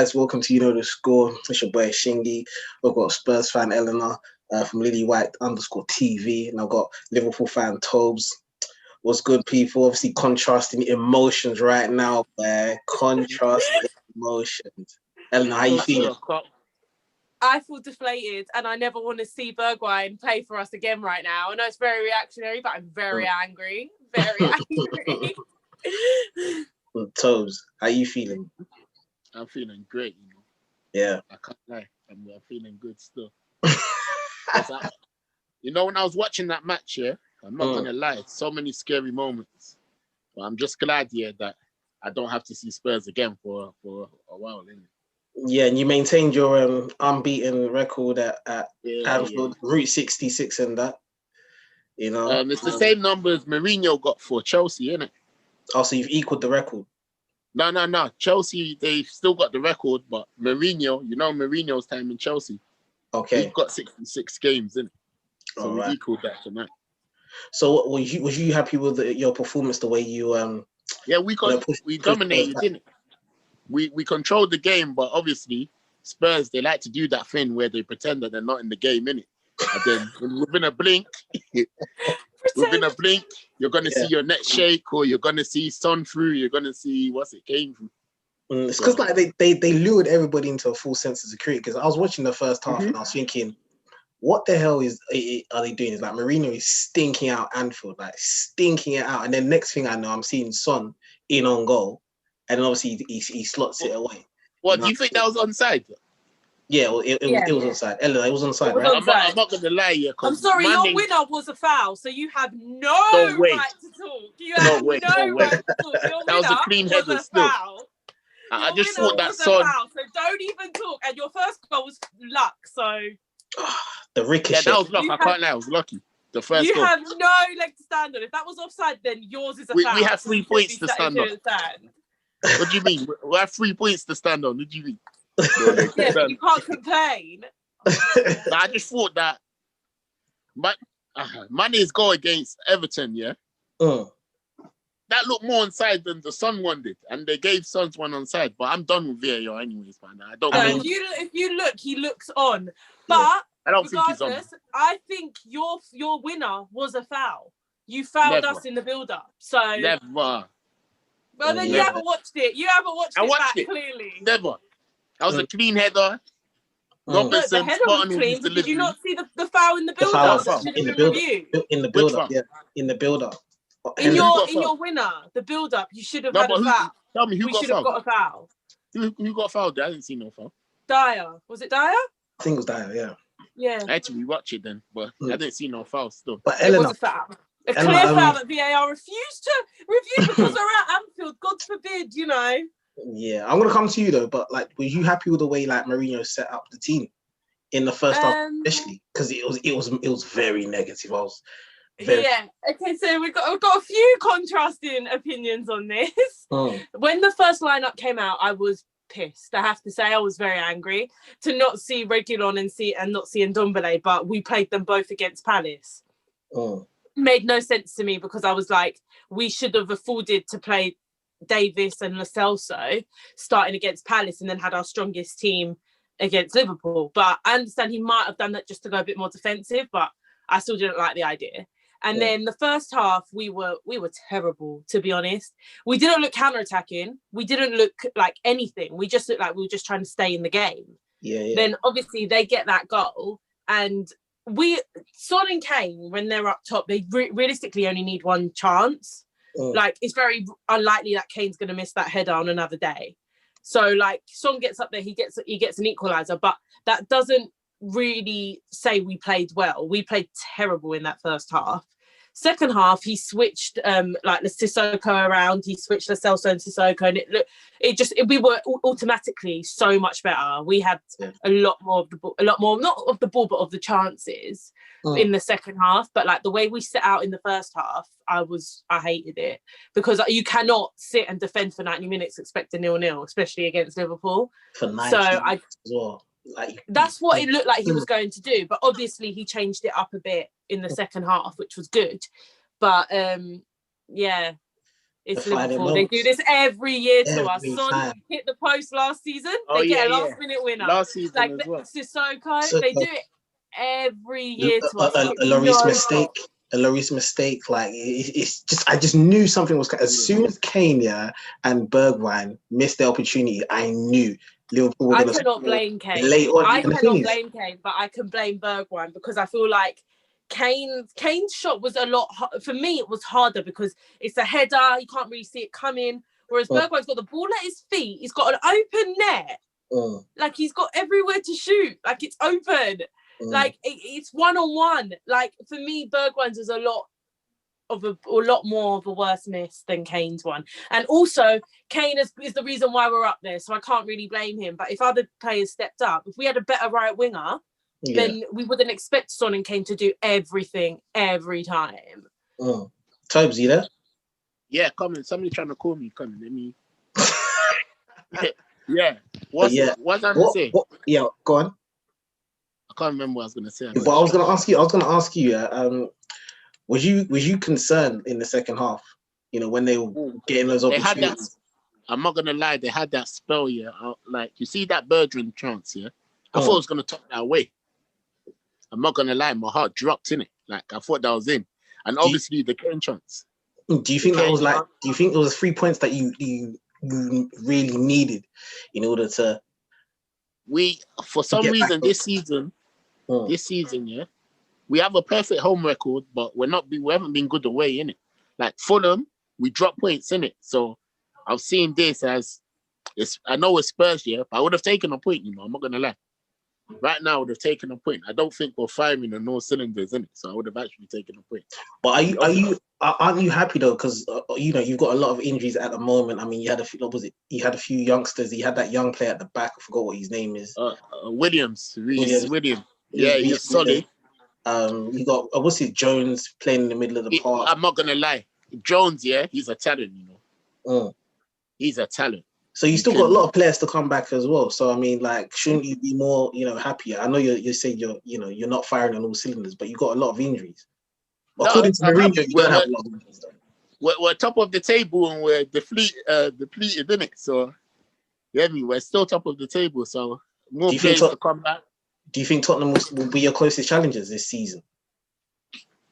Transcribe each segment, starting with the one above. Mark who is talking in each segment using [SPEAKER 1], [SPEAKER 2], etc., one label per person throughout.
[SPEAKER 1] guys? Welcome to You Know the Score. It's your boy Shingy. We've got Spurs Fan Eleanor from Lilywhite _TV, and I've got Liverpool Fan Tobes. What's good, people? Obviously, contrasting emotions right now. Contrasting emotions. Eleanor, how you feeling?
[SPEAKER 2] I feel deflated, and I never want to see Bergwijn play for us again right now. I know it's very reactionary, but I'm very angry. Very angry.
[SPEAKER 1] Tobes, how you feeling?
[SPEAKER 3] I'm feeling great, you know.
[SPEAKER 1] Yeah.
[SPEAKER 3] I can't lie. I'm feeling good still. When I was watching that match, I'm not going to lie. So many scary moments. But I'm just glad, that I don't have to see Spurs again for a while, isn't it?
[SPEAKER 1] Yeah, and you maintained your unbeaten record at Anfield, Route 66 and that. You know?
[SPEAKER 3] It's the same number as Mourinho got for Chelsea, isn't it?
[SPEAKER 1] Oh, so you've equaled the record.
[SPEAKER 3] No. Chelsea, they've still got the record, but Mourinho, Mourinho's time in Chelsea.
[SPEAKER 1] Okay.
[SPEAKER 3] He's got 66 games, isn't it? So we equaled that tonight.
[SPEAKER 1] So was you happy with your performance, the way you
[SPEAKER 3] we dominated, didn't it? We controlled the game, but obviously Spurs, they like to do that thing where they pretend that they're not in the game, innit? And then within a blink, you're going to see your net shake, or you're going to see Son through, you're going to see Kane through.
[SPEAKER 1] It's because they lured everybody into a full sense of security, because I was watching the first half and I was thinking, what the hell are they doing? It's like Mourinho is stinking out Anfield, like stinking it out. And then next thing I know, I'm seeing Son in on goal. And then obviously he slots it away.
[SPEAKER 3] What, do you think that was onside?
[SPEAKER 1] Yeah, well, it was onside. Ella, it was onside, right?
[SPEAKER 3] I'm not going to lie,
[SPEAKER 2] I'm sorry, your winner was a foul, so you have no right to talk. You have no right to talk. Your
[SPEAKER 3] that was a clean header still.
[SPEAKER 2] Foul.
[SPEAKER 3] I just thought that Son.
[SPEAKER 2] So don't even talk. And your first goal was luck, so.
[SPEAKER 1] The ricochet.
[SPEAKER 3] Yeah, that was luck. I can't lie, I was lucky. The first
[SPEAKER 2] you
[SPEAKER 3] goal.
[SPEAKER 2] have no leg to stand on. If that was offside, then yours is a foul.
[SPEAKER 3] We have 3 points to stand on. What do you mean? We have 3 points to stand on. What do you mean?
[SPEAKER 2] Yeah, but you can't complain.
[SPEAKER 3] I just thought that Mane's goal against Everton, that looked more onside than the Son one did, and they gave Son's one onside. But I'm done with VAR anyways, man.
[SPEAKER 2] If you look, he looks on. But
[SPEAKER 3] I don't think he's on.
[SPEAKER 2] I think your winner was a foul. You fouled us in the build-up. So
[SPEAKER 3] never.
[SPEAKER 2] Well, then you haven't watched it. You haven't watched it clearly.
[SPEAKER 3] Never. That was a clean header. Robinson,
[SPEAKER 2] the header was clean. But did you not see the foul in the build-up?
[SPEAKER 1] In the build-up, in the build-up.
[SPEAKER 2] In your winner, the build-up, you should have had a foul.
[SPEAKER 3] Tell me who got fouled.
[SPEAKER 2] We should have got a foul.
[SPEAKER 3] Who got fouled? I didn't see no foul.
[SPEAKER 2] Dyer. Was it Dyer?
[SPEAKER 1] I think it was Dyer, yeah.
[SPEAKER 2] Yeah.
[SPEAKER 3] I had to rewatch it then, but I didn't see no foul still.
[SPEAKER 1] But
[SPEAKER 2] it was a foul. A clear foul that VAR refused to review because they're at Anfield. God forbid,
[SPEAKER 1] Yeah, I'm gonna come to you though. But were you happy with the way Mourinho set up the team in the first half, especially because it was very negative.
[SPEAKER 2] Yeah. Okay, so we've got a few contrasting opinions on this. When the first lineup came out, I was pissed. I have to say, I was very angry to not see Reguilon and not see Ndombele, but we played them both against Palace. Made no sense to me because I was like, we should have afforded to play Davis and Lo Celso starting against Palace and then had our strongest team against Liverpool. But I understand he might have done that just to go a bit more defensive, but I still didn't like the idea. And then the first half, we were terrible, to be honest. We didn't look counter-attacking. We didn't look like anything. We just looked like we were just trying to stay in the game.
[SPEAKER 1] Yeah.
[SPEAKER 2] Then obviously they get that goal, and Son and Kane, when they're up top, they realistically only need one chance. It's very unlikely that Kane's going to miss that header on another day. So Son gets up there, he gets an equaliser, but that doesn't really say we played well. We played terrible in that first half. Second half, he switched Sissoko around. He switched Lo Celso and Sissoko, and we were automatically so much better. We had a lot more of the ball, not of the ball, but of the chances in the second half. But the way we set out in the first half, I hated it because you cannot sit and defend for 90 minutes expect a 0-0, especially against Liverpool.
[SPEAKER 1] For 90 minutes as well.
[SPEAKER 2] That's what it looked like he was going to do, but obviously he changed it up a bit in the second half, which was good. But It's Liverpool. They do this every year to us. Son hit the post last season. They get a last-minute winner.
[SPEAKER 3] Last season as well.
[SPEAKER 2] Sissoko, they do it every year to us.
[SPEAKER 1] A Lloris mistake. A Lloris mistake. Like it's just, I just knew something was. As soon as Kane and Bergwijn missed the opportunity, I knew Liverpool were going to.
[SPEAKER 2] I cannot blame Kane. I cannot blame Kane, but I can blame Bergwijn because I feel like Kane's shot was a lot. For me, it was harder because it's a header. You can't really see it coming. Whereas Bergwijn's got the ball at his feet. He's got an open net. Like he's got everywhere to shoot. Like it's open. Like it's one-on-one. Like for me, Bergwijn's is a lot more of a worse miss than Kane's one. And also, Kane is the reason why we're up there. So I can't really blame him. But if other players stepped up, if we had a better right winger, then we wouldn't expect Son and Kane to do everything every time.
[SPEAKER 1] Tobes, you there?
[SPEAKER 3] Yeah, coming. Somebody trying to call me. Coming. Let me. Yeah. What's I going to say?
[SPEAKER 1] Yeah, go on.
[SPEAKER 3] I can't remember what I was going to say.
[SPEAKER 1] But I was going to ask you. Was you concerned in the second half? You know, when they were getting those opportunities.
[SPEAKER 3] I'm not going to lie. They had that spell. Yeah, like you see that Bergwijn chance. Yeah, I thought it was going to top that away. I'm not going to lie. My heart dropped in it. Like I thought that was in, and obviously the Kane chance.
[SPEAKER 1] Do you think that was like? Do you think it was 3 points that you really needed in order to?
[SPEAKER 3] For some reason this season, yeah, we have a perfect home record, but we haven't been good away in it. Like Fulham, we dropped points in it. So I've seen this as I know it's Spurs, yeah, but I would have taken a point. You know, I'm not gonna lie. Right now, I would have taken a point. I don't think we're firing on no cylinders in it, so I would have actually taken a point.
[SPEAKER 1] But aren't you happy though? Because you know you've got a lot of injuries at the moment. I mean, you had a few. What was it? You had a few youngsters. You had that young player at the back. I forgot what his name is.
[SPEAKER 3] Williams. Yeah, he's solid.
[SPEAKER 1] You got what's it? Jones playing in the middle of the park.
[SPEAKER 3] I'm not gonna lie, Jones. Yeah, he's a talent. You know, he's a talent.
[SPEAKER 1] So you still got a lot of players to come back as well. So I mean, like, shouldn't you be more, happier? I know you say you're not firing on all cylinders, but you got a lot of injuries. According to Mourinho, you don't have a lot of injuries.
[SPEAKER 3] We're top of the table and we're depleted, in it. So yeah, we're still top of the table. So more players to come back.
[SPEAKER 1] Do you think Tottenham will be your closest challengers this season?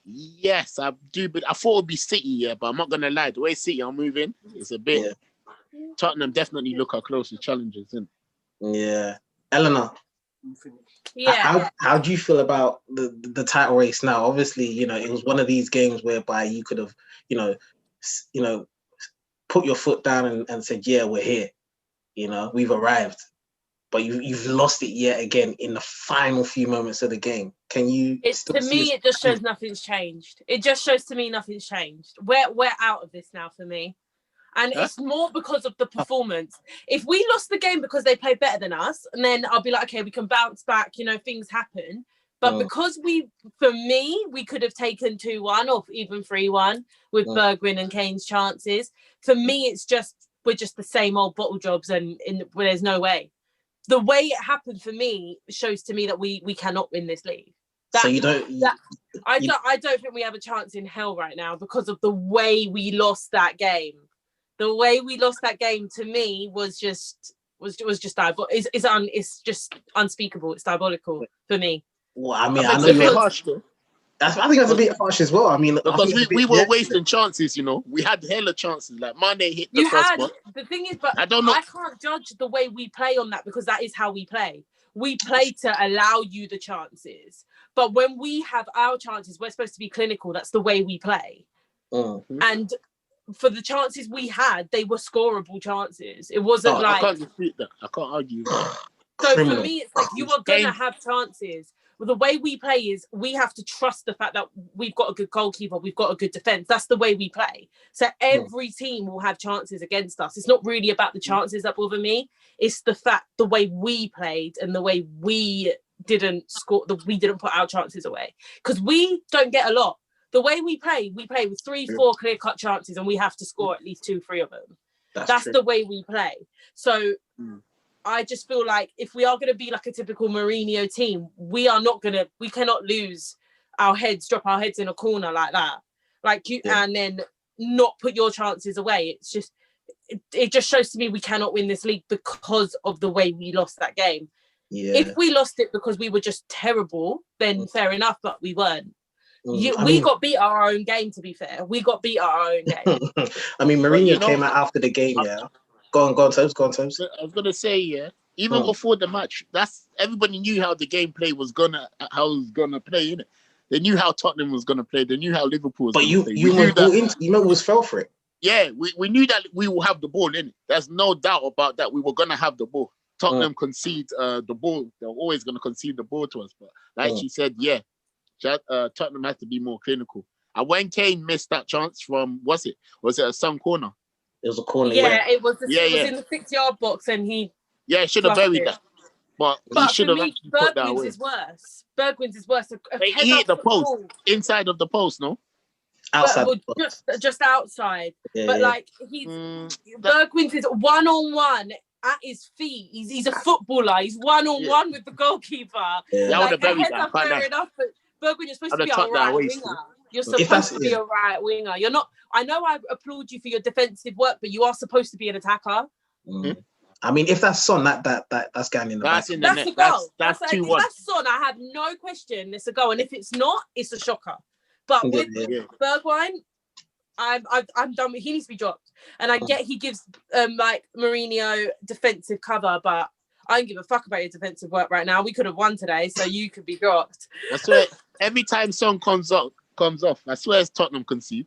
[SPEAKER 3] Yes, I do. But I thought it would be City, yeah. But I'm not gonna lie, the way City are moving, it's a bit. Yeah. Tottenham definitely look our closest challengers, isn't it?
[SPEAKER 1] Yeah. Eleanor.
[SPEAKER 2] Yeah.
[SPEAKER 1] How do you feel about the title race now? Obviously, it was one of these games whereby you could have, put your foot down and said, yeah, we're here. We've arrived. But you've lost it yet again in the final few moments of the game. Can you?
[SPEAKER 2] To me, it just shows nothing's changed. It just shows to me nothing's changed. We're out of this now for me. And it's more because of the performance. If we lost the game because they played better than us, and then I'll be like, okay, we can bounce back, things happen. But because we could have taken 2-1 or even 3-1 with Bergwijn and Kane's chances. For me, we're just the same old bottle jobs and where there's no way. The way it happened for me shows to me that we cannot win this league. I don't think we have a chance in hell right now because of the way we lost that game. The way we lost that game to me was just diabolical. It's just unspeakable. It's diabolical for me.
[SPEAKER 1] Well, I mean, I know you're harsh though. I think that's a bit harsh as well. I mean,
[SPEAKER 3] because we were wasting chances. We had hella chances. Like Mane hit the first one.
[SPEAKER 2] The thing is, but
[SPEAKER 3] I don't know.
[SPEAKER 2] I can't judge the way we play on that because that is how we play. We play to allow you the chances. But when we have our chances, we're supposed to be clinical. That's the way we play. And for the chances we had, they were scoreable chances. It wasn't
[SPEAKER 3] I can't dispute that. I can't argue that.
[SPEAKER 2] So for me, it's like you are going to have chances. Well, the way we play is we have to trust the fact that we've got a good goalkeeper, we've got a good defence. That's the way we play. So every team will have chances against us. It's not really about the chances that bother me. It's the way we played and the way we didn't score, we didn't put our chances away. Because we don't get a lot. The way we play with 3-4 clear-cut chances and we have to score at least 2-3 of them. That's the way we play. So I just feel like if we are going to be like a typical Mourinho team, we cannot lose our heads, drop our heads in a corner like that. And then not put your chances away. It's just, it just shows to me we cannot win this league because of the way we lost that game.
[SPEAKER 1] Yeah.
[SPEAKER 2] If we lost it because we were just terrible, then fair enough, but we weren't. We got beat our own game, to be fair. We got beat our own game.
[SPEAKER 1] I mean, Mourinho came out after the game, yeah. Go on, Tobes.
[SPEAKER 3] I was gonna say, yeah. Even before the match, everybody knew how the gameplay was gonna play, innit? They knew how Tottenham was gonna play. They knew how Liverpool was gonna play.
[SPEAKER 1] You was fell for it.
[SPEAKER 3] Yeah, we knew that we will have the ball, innit? There's no doubt about that. We were gonna have the ball. Tottenham concede the ball. They're always gonna concede the ball to us. But like she said, yeah, Tottenham has to be more clinical. And when Kane missed that chance from, was it a some corner?
[SPEAKER 1] It was a corner.
[SPEAKER 2] Yeah, it was. It was in the 6-yard box, and he.
[SPEAKER 3] Yeah, should have buried that. But he should have actually put that away.
[SPEAKER 2] Bergwijn's is worse.
[SPEAKER 3] He hit the post, inside of the post, no?
[SPEAKER 1] Outside.
[SPEAKER 2] Just outside.
[SPEAKER 1] Yeah,
[SPEAKER 2] but like Bergwijn's is 1-on-1 at his feet. He's a footballer. He's 1-on-1 with the goalkeeper.
[SPEAKER 3] Yeah,
[SPEAKER 2] like, the heads are fair enough, but Bergwijn, you're supposed to be a right winger. You're supposed to be a right winger. You're not. I know I applaud you for your defensive work, but you are supposed to be an attacker.
[SPEAKER 1] I mean, if that's Son, that's going in the back.
[SPEAKER 2] That's a goal.
[SPEAKER 3] That's 2-1.
[SPEAKER 2] If that's Son, I have no question. It's a goal, and if it's not, it's a shocker. But with Bergwijn, I'm done with. He needs to be dropped. And I get he gives like Mourinho defensive cover, but I don't give a fuck about your defensive work right now. We could have won today, so you could be dropped.
[SPEAKER 3] I swear, every time Son comes off, I swear it's Tottenham concede.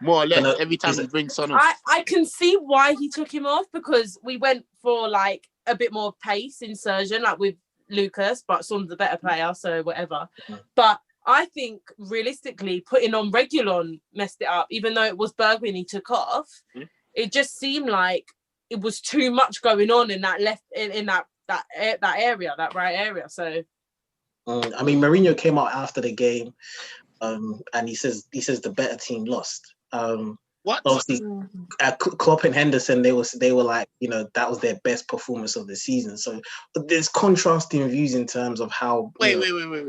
[SPEAKER 3] More or less, every time he brings Son off.
[SPEAKER 2] I can see why he took him off, because we went for like a bit more pace insertion, like with Lucas, but Son's the better player, so whatever. But I think realistically, putting on Reguilon messed it up, even though it was Bergwijn he took off. It just seemed like it was too much going on in that that area, that right area. So,
[SPEAKER 1] I mean, Mourinho came out after the game, and he says the better team lost.
[SPEAKER 3] What?
[SPEAKER 1] Obviously, Klopp and Henderson, they were like, that was their best performance of the season. So there's contrasting views in terms of how.
[SPEAKER 3] Wait.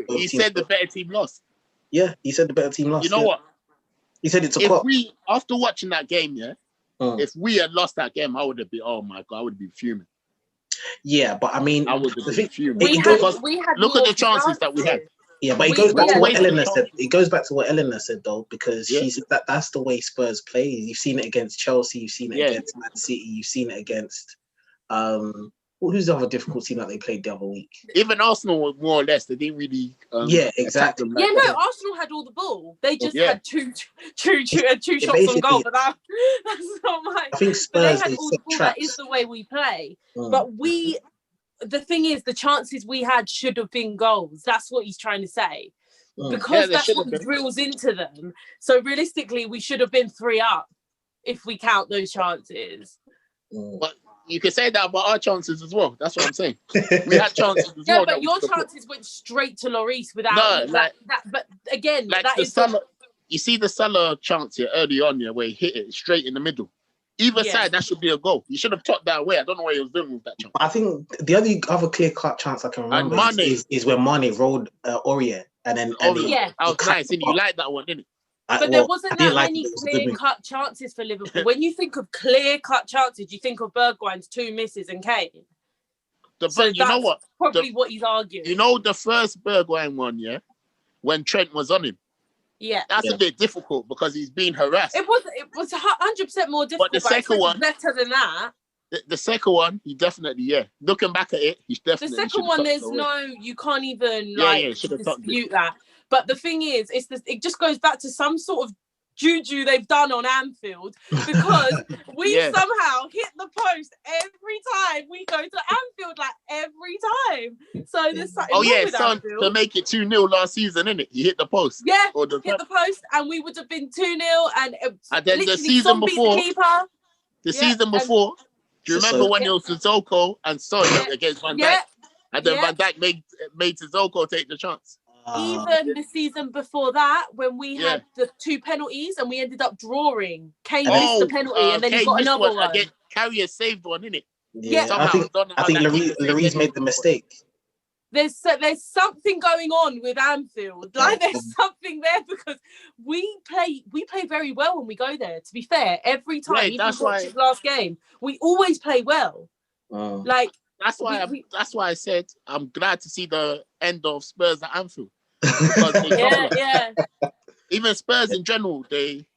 [SPEAKER 3] He said the better team lost.
[SPEAKER 1] Yeah, he said the better team lost.
[SPEAKER 3] You know what?
[SPEAKER 1] He said it's a Klopp.
[SPEAKER 3] After watching that game, if we had lost that game, I would have been, oh my God, I would be fuming.
[SPEAKER 1] Yeah, but I mean,
[SPEAKER 3] I would have been fuming.
[SPEAKER 2] Look
[SPEAKER 3] at the chances that we had.
[SPEAKER 1] Yeah, but it goes back to what Eleanor said. It goes back to what Eleanor said, though, because she said that's the way Spurs play. You've seen it against Chelsea. You've seen it against Man City. You've seen it against who's the other difficult team that they played the other week?
[SPEAKER 3] Even Arsenal, more or less, they didn't really.
[SPEAKER 1] Exactly.
[SPEAKER 2] Arsenal had all the ball. They just had two shots on goal, but that's not my.
[SPEAKER 1] I think Spurs.
[SPEAKER 2] They had all the ball. That is the way we play, but the thing is, the chances we had should have been goals. That's what he's trying to say. Because that's what drills into them. So realistically, we should have been 3 up if we count those chances.
[SPEAKER 3] But you can say that about our chances as well. That's what I'm saying. We had chances as well.
[SPEAKER 2] Yeah, but your chances went straight to Lloris without that. But again,
[SPEAKER 3] like
[SPEAKER 2] that is
[SPEAKER 3] you see the Salah chance here early on here where he hit it straight in the middle. Either side, that should be a goal. He should have tucked that away. I don't know what he was doing with that chance.
[SPEAKER 1] I think the only other clear-cut chance I can remember is when Mane rolled Aurier.
[SPEAKER 3] That was nice. You like that one, didn't it?
[SPEAKER 2] But there wasn't that many clear-cut chances for Liverpool. When you think of clear-cut chances, you think of Bergwijn's 2 misses and Kane.
[SPEAKER 3] You know what?
[SPEAKER 2] Probably what he's arguing.
[SPEAKER 3] You know the first Bergwijn one, when Trent was on him.
[SPEAKER 2] Yeah,
[SPEAKER 3] that's a bit difficult because he's being harassed.
[SPEAKER 2] It was 100% more difficult.
[SPEAKER 3] But the second one,
[SPEAKER 2] better than that.
[SPEAKER 3] The second one, he definitely Looking back at it, he's definitely.
[SPEAKER 2] The second one, you can't even dispute that. But the thing is, it just goes back to some sort of juju they've done on Anfield, because we somehow hit the post every time we go to Anfield, like every time. So there's something
[SPEAKER 3] son, to make it 2-0 last season, innit? He hit the post.
[SPEAKER 2] Yeah, hit the post, and we would have been 2-0, and
[SPEAKER 3] then the season before, season before, do you remember when it was Sissoko and Son against Van Dijk? And then Van Dijk made Sissoko take the chance.
[SPEAKER 2] Even the season before that, when we had the 2 penalties and we ended up drawing, Kane missed the penalty and then he got another one.
[SPEAKER 3] Carrier saved one, innit?
[SPEAKER 1] Yeah, I think Lloris made the mistake.
[SPEAKER 2] there's something going on with Anfield. Like there's something there because we play very well when we go there. To be fair, every time, even watching last game, we always play well. Like
[SPEAKER 3] that's why I said I'm glad to see the end of Spurs at Anfield. Because even Spurs in general,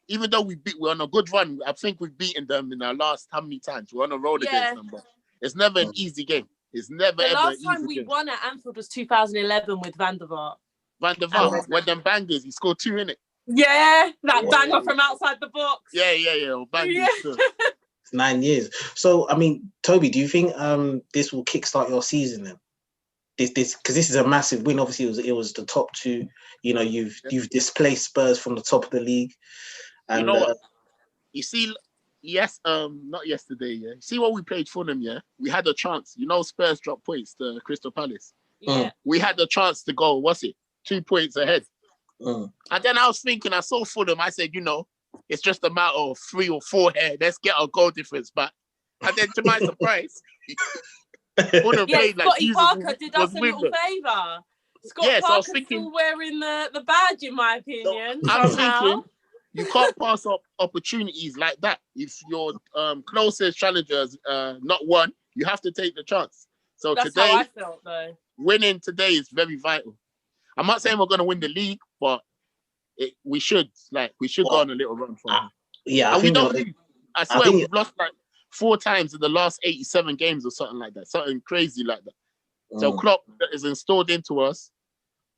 [SPEAKER 3] even though we're on a good run, I think we've beaten them in our last how many times? We're on a roll against them, but it's never an easy game. It's never ever. The last
[SPEAKER 2] time we won at Anfield was 2011 with Van der Vaart.
[SPEAKER 3] Van der Vaart, when them bangers, he scored 2 in it.
[SPEAKER 2] Yeah, that banger from outside the box.
[SPEAKER 3] Yeah.
[SPEAKER 1] It's 9 years. So, I mean, Toby, do you think this will kickstart your season then? This because this is a massive win. Obviously, it was the top 2. You know, you've displaced Spurs from the top of the league. And,
[SPEAKER 3] you know what? You see. Yes, not yesterday, yeah. See what we played for them, yeah? We had a chance. You know, Spurs dropped points to Crystal Palace.
[SPEAKER 2] Yeah.
[SPEAKER 3] We had the chance to go, 2 points ahead. And then I was thinking, I saw Fulham, I said, you know, it's just a matter of 3 or 4 here. Let's get our goal difference back. And then to my surprise, Fulham played like
[SPEAKER 2] Scotty Parker did us a little favour. Scott Parker's still wearing the badge, in my opinion.
[SPEAKER 3] I'm thinking, you can't pass up opportunities like that. If your closest challengers not won, you have to take the chance. So
[SPEAKER 2] that's
[SPEAKER 3] today,
[SPEAKER 2] how I felt, though.
[SPEAKER 3] Winning today is very vital. I'm not saying we're going to win the league, but we should go on a little run for it.
[SPEAKER 1] Yeah,
[SPEAKER 3] I swear we've lost like 4 times in the last 87 games or something like that. Something crazy like that. So Klopp is installed into us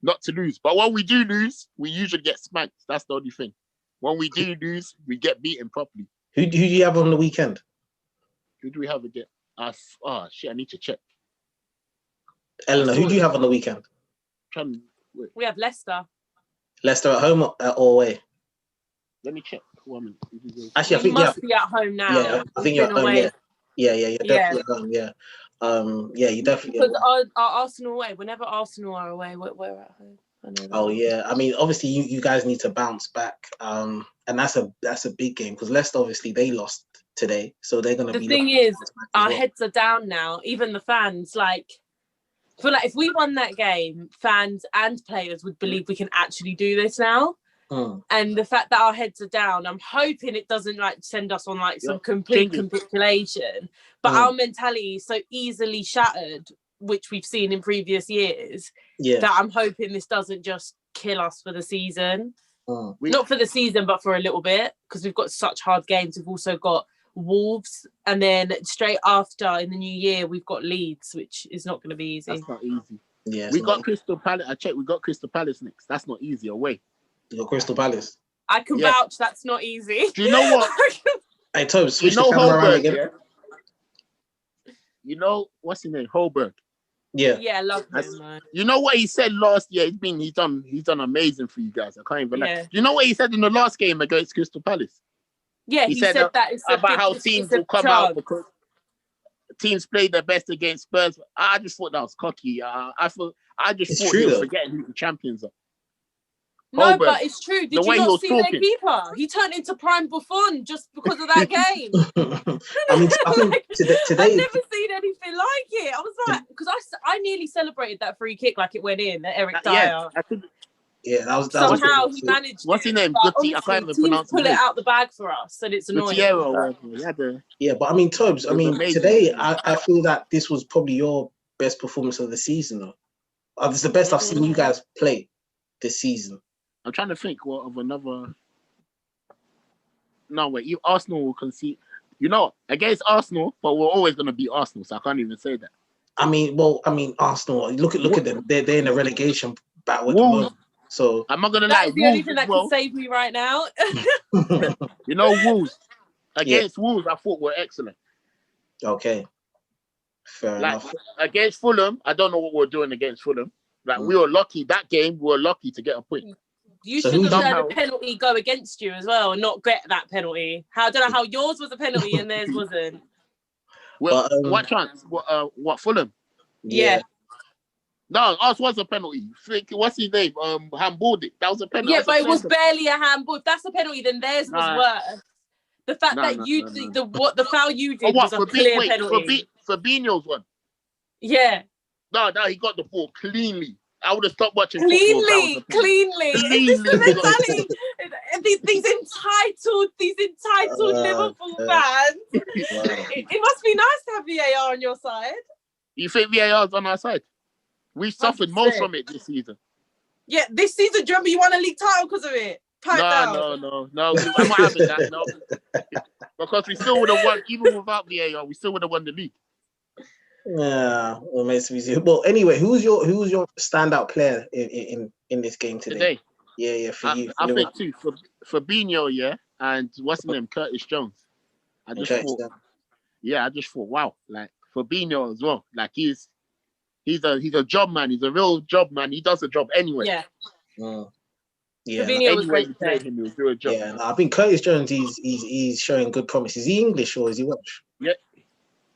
[SPEAKER 3] not to lose. But when we do lose, we usually get smacked. That's the only thing. When we do lose, we get beaten properly.
[SPEAKER 1] Who do you have on the weekend?
[SPEAKER 3] Who do we have again? I need to check.
[SPEAKER 1] Eleanor, who do you have on the weekend?
[SPEAKER 2] We have Leicester.
[SPEAKER 1] Leicester at home or away?
[SPEAKER 3] Let me check.
[SPEAKER 1] Actually, I think
[SPEAKER 2] you must be at home now.
[SPEAKER 1] Yeah, I think you're at home. Yeah, you're definitely at home. Yeah, you definitely.
[SPEAKER 2] Because our Arsenal away. Whenever Arsenal are away, we're at home.
[SPEAKER 1] Oh yeah, I mean, obviously you guys need to bounce back, and that's a big game because Leicester obviously they lost today, so they're gonna.
[SPEAKER 2] The thing is, our heads are down now. Even the fans, like, feel like if we won that game, fans and players would believe we can actually do this now. And the fact that our heads are down, I'm hoping it doesn't like send us on like some complete capitulation. But our mentality is so easily shattered, which we've seen in previous years, that I'm hoping this doesn't just kill us for the season. Not for the season, but for a little bit, because we've got such hard games. We've also got Wolves, and then straight after in the new year, we've got Leeds, which is not going to be easy.
[SPEAKER 3] That's not easy. Yeah, we got Crystal Palace. I checked. We got Crystal Palace next. That's not easy away.
[SPEAKER 1] You got Crystal Palace.
[SPEAKER 2] I can vouch that's not easy.
[SPEAKER 3] Do you know what?
[SPEAKER 1] Hey, Toby, switch the camera around again.
[SPEAKER 3] Yeah? You know, what's his name? Holberg.
[SPEAKER 1] Yeah.
[SPEAKER 2] Yeah, I love him, man.
[SPEAKER 3] You know what he said last year? He's done amazing for you guys. I can't even lie. You know what he said in the last game against Crystal Palace?
[SPEAKER 2] Yeah, he said that it's
[SPEAKER 3] about how teams will come out because teams play their best against Spurs. I just thought that was cocky. I just thought he was forgetting who the champions are.
[SPEAKER 2] No, Holberg, but it's true. Did you not see their keeper? He turned into prime Buffon just because of that game.
[SPEAKER 1] I think today
[SPEAKER 2] I've never seen anything like it. I was like, because I nearly celebrated that free kick like it went in, Eric Dyer.
[SPEAKER 1] That was
[SPEAKER 2] somehow he managed.
[SPEAKER 3] What's his name? I can't even pronounce it.
[SPEAKER 2] Pull it out the bag for us, and it's annoying.
[SPEAKER 1] Yeah, but I mean, Tobes, today I feel that this was probably your best performance of the season, though. It's the best I've seen you guys play this season.
[SPEAKER 3] I'm trying to think what of another. No, wait. Arsenal will concede. You know, against Arsenal, but we're always going to beat Arsenal, so I can't even say that.
[SPEAKER 1] I mean, Arsenal. Look at them. They're in a relegation battle with the moment. So
[SPEAKER 3] I'm not going to lie.
[SPEAKER 2] That's the only thing that can save me right now.
[SPEAKER 3] You know, Wolves against Wolves, I thought were excellent.
[SPEAKER 1] Okay, fair enough.
[SPEAKER 3] Against Fulham, I don't know what we're doing against Fulham. Like we were lucky that game. We were lucky to get a point.
[SPEAKER 2] You should have let a penalty go against you as well and not get that penalty. I don't know how yours was a penalty and theirs wasn't.
[SPEAKER 3] Well, what chance? What Fulham?
[SPEAKER 2] Yeah.
[SPEAKER 3] No, ours was a penalty. What's his name? Handballed it. That was a penalty.
[SPEAKER 2] Yeah, but it was barely a handball. If that's a penalty, then theirs was worse. The fact that the foul you did was a clear penalty.
[SPEAKER 3] Fabinho's one.
[SPEAKER 2] Yeah.
[SPEAKER 3] No, he got the ball cleanly. I would have stopped watching
[SPEAKER 2] cleanly.
[SPEAKER 3] football.
[SPEAKER 2] Cleanly. Is this the mentality? These entitled Liverpool fans. It must be nice to have VAR on your side.
[SPEAKER 3] You think VAR is on our side? We suffered 100%. Most from it this season.
[SPEAKER 2] Yeah, this season, do you remember you won a league title because of it?
[SPEAKER 3] No. I'm not having that. No, because we still would have won, even without VAR. We still would have won the league.
[SPEAKER 1] Yeah, well, makes me see. Well, anyway, who's your standout player in this game today? Yeah, for you.
[SPEAKER 3] I think too. For Fabinho, yeah, and what's his name, Curtis Jones. I just thought, wow, like Fabinho as well. Like he's a job man. He's a real job man. He does a job anyway.
[SPEAKER 2] Yeah.
[SPEAKER 1] Yeah.
[SPEAKER 2] Fabinho was great.
[SPEAKER 3] You play him, he'll do a job.
[SPEAKER 1] Yeah, I think Curtis Jones, he's showing good promise. Is he English or is he Welsh?
[SPEAKER 3] Yeah.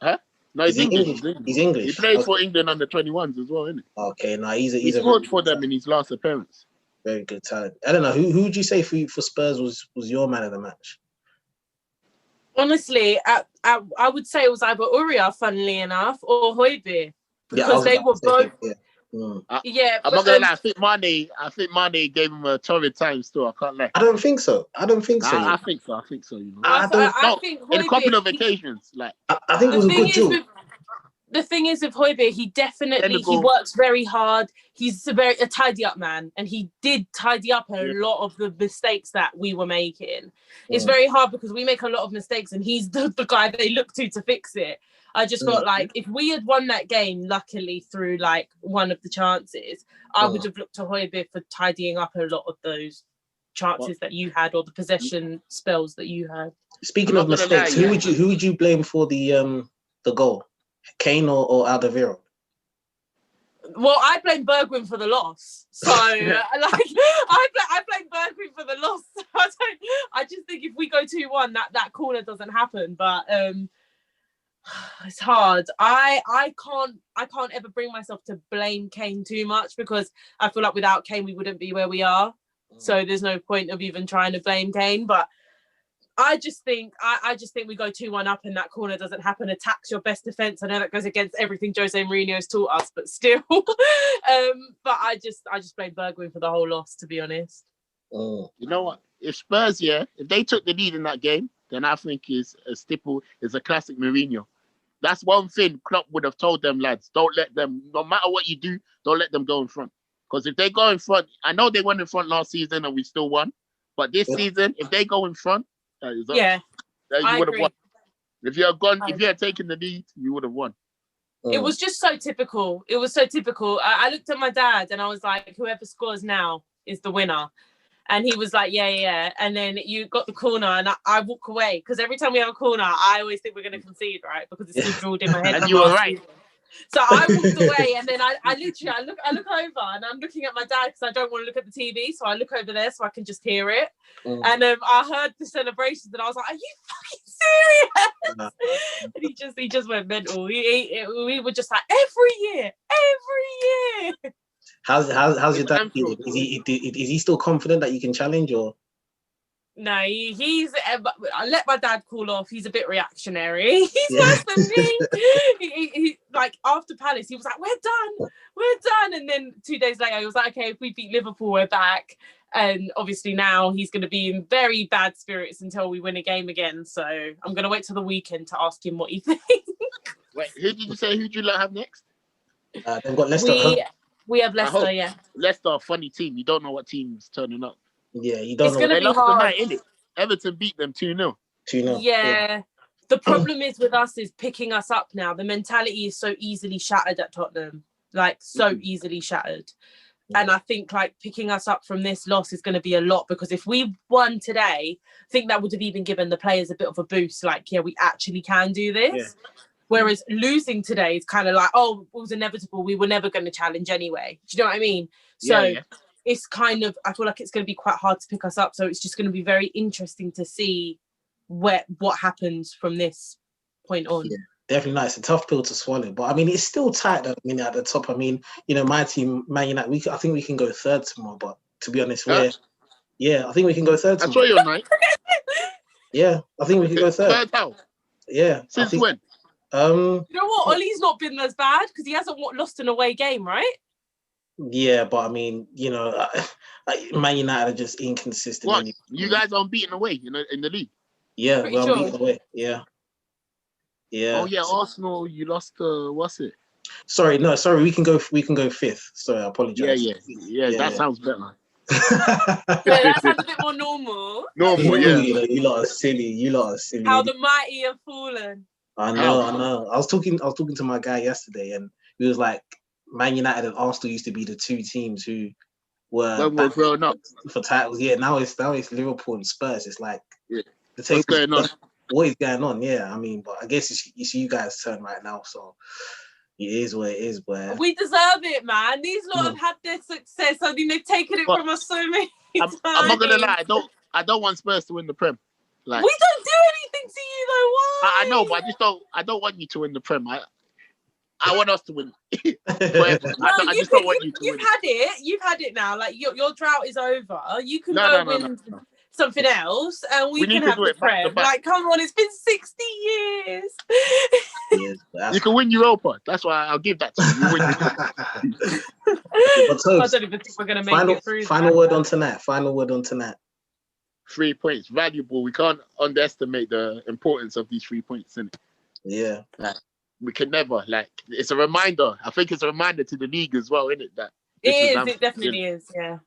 [SPEAKER 3] Huh? No, he's English.
[SPEAKER 1] He's English.
[SPEAKER 3] He played for England under 21s as well, isn't he?
[SPEAKER 1] Okay, no,
[SPEAKER 3] he scored for them in his last appearance.
[SPEAKER 1] Very good talent. I don't know who would you say for Spurs was your man of the match?
[SPEAKER 2] Honestly, I would say it was either Uriah, funnily enough, or Højbjerg, because they were both.
[SPEAKER 3] I'm not gonna lie. I think Mane gave him a torrid time still. I can't lie.
[SPEAKER 1] I don't think so. I think so.
[SPEAKER 3] You know.
[SPEAKER 2] I think
[SPEAKER 3] in a couple of occasions, like
[SPEAKER 1] I think it was a good job.
[SPEAKER 2] The thing is with Højbjerg, he works very hard. He's a tidy up man, and he did tidy up a lot of the mistakes that we were making. It's very hard because we make a lot of mistakes, and he's the guy they look to fix it. I just felt like if we had won that game, luckily through like one of the chances, I would have looked to Højbjerg for tidying up a lot of those chances that you had, or the possession spells that you had. Speaking of mistakes,
[SPEAKER 1] who would you blame for the goal? Kane or Alderweireld?
[SPEAKER 2] Well, I blame Bergwijn for the loss. So, I blame Bergwijn for the loss. I just think if we go 2-1, that corner doesn't happen. But it's hard. I can't ever bring myself to blame Kane too much, because I feel like without Kane we wouldn't be where we are. So there's no point of even trying to blame Kane. But I just think we go 2-1 up and that corner doesn't happen. Attacks your best defense. I know that goes against everything Jose Mourinho's taught us, but still. But I just blame Bergwijn for the whole loss, to be honest.
[SPEAKER 3] You know what? If Spurs, if they took the lead in that game, then I think is a classic Mourinho. That's one thing Klopp would have told them, lads. Don't let them, no matter what you do, don't let them go in front. Because if they go in front, I know they went in front last season and we still won. But this season, if they go in front, you would have won. If you had taken the lead, you would have won.
[SPEAKER 2] It was just so typical. It was so typical. I looked at my dad and I was like, whoever scores now is the winner. And he was like, yeah. And then you got the corner and I walk away. Because every time we have a corner, I always think we're going to concede, right? Because it's still drilled in my head.
[SPEAKER 3] And you were right.
[SPEAKER 2] Season. So I walked away, and then I look over, and I'm looking at my dad because I don't want to look at the TV. So I look over there so I can just hear it. And I heard the celebrations, and I was like, "Are you fucking serious?" And he just went mental. We were just like, every year.
[SPEAKER 1] How's your dad feeling? Is he still confident that you can challenge, or?
[SPEAKER 2] No, he's. I let my dad cool off. He's a bit reactionary. He's worse than me. He like after Palace, he was like, "We're done," and then 2 days later, he was like, "Okay, if we beat Liverpool, we're back." And obviously now he's going to be in very bad spirits until we win a game again. So I'm going to wait till the weekend to ask him what he thinks.
[SPEAKER 3] Wait, who did you say? Who do you have next?
[SPEAKER 1] They've got Leicester.
[SPEAKER 2] We have Leicester. Yeah,
[SPEAKER 3] Leicester, a funny team. You don't know what team's turning up.
[SPEAKER 1] Yeah, you don't
[SPEAKER 2] it's
[SPEAKER 1] know.
[SPEAKER 2] Gonna
[SPEAKER 3] they
[SPEAKER 2] be
[SPEAKER 3] lost
[SPEAKER 2] hard.
[SPEAKER 3] the night, innit? Everton beat them 2-0.
[SPEAKER 1] 2-0.
[SPEAKER 2] Yeah. The problem is with us is picking us up now. The mentality is so easily shattered at Tottenham. Like, so easily shattered. And I think, like, picking us up from this loss is going to be a lot, because if we won today, I think that would have even given the players a bit of a boost. Like, yeah, we actually can do this. Yeah. Whereas losing today is kind of like, oh, it was inevitable. We were never going to challenge anyway. Do you know what I mean? So it's kind of, I feel like it's going to be quite hard to pick us up. So it's just going to be very interesting to see what happens from this point on.
[SPEAKER 1] Yeah, definitely. It's a tough pill to swallow, but I mean, it's still tight. I mean, at the top, I mean, you know, my team, Man United, I think we can go third tomorrow. But to be honest, I think we can go third tomorrow.
[SPEAKER 3] I saw your night.
[SPEAKER 1] Yeah, I think we can go third.
[SPEAKER 3] Third how?
[SPEAKER 1] Yeah.
[SPEAKER 3] Since when?
[SPEAKER 2] You know what? Ollie's not been as bad because he hasn't lost an away game, right?
[SPEAKER 1] Yeah, but I mean, Man United are just inconsistent.
[SPEAKER 3] What? You guys are unbeaten away in the league?
[SPEAKER 1] Yeah, we're unbeaten away. Yeah.
[SPEAKER 3] Oh yeah, Arsenal. You lost. What's it?
[SPEAKER 1] Sorry, we can go fifth. Sorry, I apologize.
[SPEAKER 3] Yeah. That sounds better.
[SPEAKER 2] Yeah, that sounds a bit more normal.
[SPEAKER 3] Yeah.
[SPEAKER 1] You lot are silly.
[SPEAKER 2] How the mighty have fallen.
[SPEAKER 1] I know. I was talking to my guy yesterday, and he was like, Man United and Arsenal used to be the two teams who were
[SPEAKER 3] growing up
[SPEAKER 1] for titles. Yeah, now it's Liverpool and Spurs. It's like
[SPEAKER 3] what's going on?
[SPEAKER 1] What is going on? Yeah, I mean, but I guess it's you guys' turn right now, so it is what it is. But
[SPEAKER 2] we deserve it, man. These lot have had their success. I mean, they've taken it from us so many times.
[SPEAKER 3] I'm not gonna lie. I don't want Spurs to win the Prem. Like,
[SPEAKER 2] we don't do anything to you though. Why?
[SPEAKER 3] I know, but I don't want you to win the Prem. I want us to win. I just don't want you to win.
[SPEAKER 2] You've had it now. Like your drought is over. You can go win something else, and we can have the Prem. Like, come on, it's been 60 years.
[SPEAKER 1] You
[SPEAKER 3] can win Europa. That's why I'll give that to you. You win Europa.
[SPEAKER 2] I don't even think we're going to make it through.
[SPEAKER 1] Final word on tonight.
[SPEAKER 3] 3 points, valuable. We can't underestimate the importance of these 3 points, innit?
[SPEAKER 1] Yeah.
[SPEAKER 3] Like, we can never, it's a reminder. I think it's a reminder to the league as well, isn't it? That
[SPEAKER 2] it definitely is, yeah.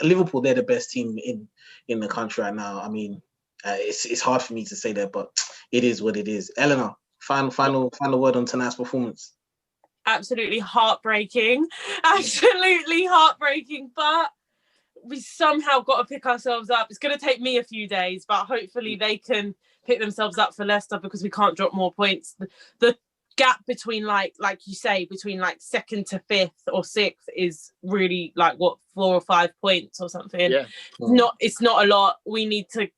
[SPEAKER 1] Liverpool, they're the best team in the country right now. I mean, it's hard for me to say that, but it is what it is. Eleanor, final word on tonight's performance.
[SPEAKER 2] Absolutely heartbreaking, but we somehow got to pick ourselves up. It's going to take me a few days, but hopefully they can pick themselves up for Leicester, because we can't drop more points. The gap between like you say, between like second to fifth or sixth is really 4 or 5 points or something.
[SPEAKER 3] Yeah.
[SPEAKER 2] It's not a lot. We need to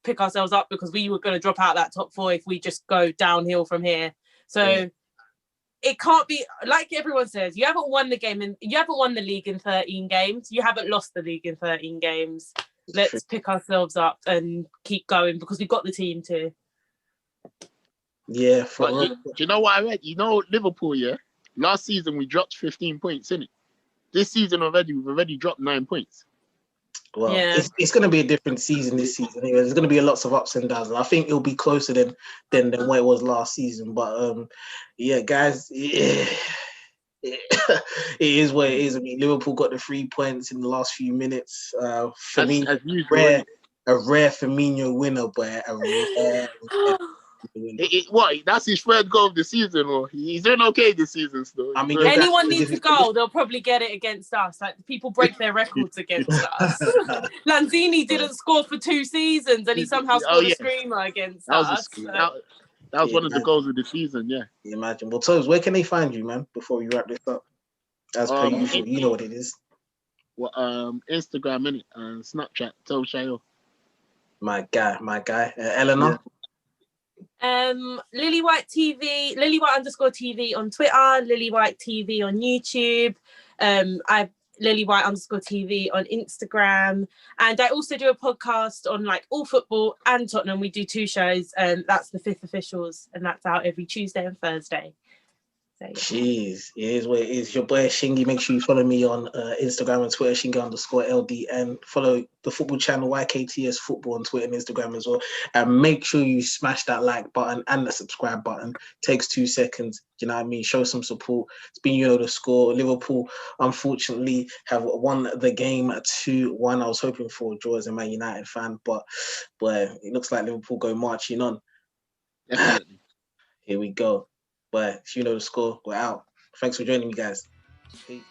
[SPEAKER 2] pick ourselves up, because we were going to drop out that top 4 if we just go downhill from here. So it can't be, like everyone says, you haven't won the game and you haven't won the league in 13 games. You haven't lost the league in 13 games. Let's pick ourselves up and keep going, because we've got the team to.
[SPEAKER 1] Yeah.
[SPEAKER 3] Do you know what I read? Liverpool, last season we dropped 15 points, innit? This season we've already dropped 9 points.
[SPEAKER 1] Well, it's going to be a different season this season. Anyway. There's going to be lots of ups and downs, and I think it'll be closer than what it was last season. But guys, it is what it is. I mean, Liverpool got the 3 points in the last few minutes. For me, a rare Firmino winner, but a rare.
[SPEAKER 3] That's his third goal of the season, or he's doing okay this season still.
[SPEAKER 2] I mean, anyone needs a goal, they'll probably get it against us. Like, people break their records against us. Lanzini didn't score for 2 seasons, and he somehow scored a screamer against us.
[SPEAKER 3] That was one of the goals of the season. Yeah.
[SPEAKER 1] Imagine. Well, Toes, where can they find you, man? Before we wrap this up, as per usual, you know what it is.
[SPEAKER 3] Well, Instagram, innit, and Snapchat, Toes Shayo.
[SPEAKER 1] My guy, Eleanor.
[SPEAKER 2] Lilywhite TV, Lilywhite_TV on Twitter, Lilywhite TV on YouTube. I've Lilywhite_TV on Instagram, and I also do a podcast on all football and Tottenham. We do 2 shows, and that's the 5th Officials, and that's out every Tuesday and Thursday. So,
[SPEAKER 1] Jeez, it is what it is. Your boy Shingy. Make sure you follow me on Instagram and Twitter, Shingy_LD, and follow the football channel YKTS Football on Twitter and Instagram as well. And make sure you smash that like button and the subscribe button. Takes 2 seconds. You know what I mean? Show some support. It's been the score. Liverpool, unfortunately, have won the game 2-1. I was hoping for a draw as a Man United fan, but it looks like Liverpool go marching on.
[SPEAKER 3] Definitely.
[SPEAKER 1] Here we go. But the score, we're out. Thanks for joining me, guys. Peace.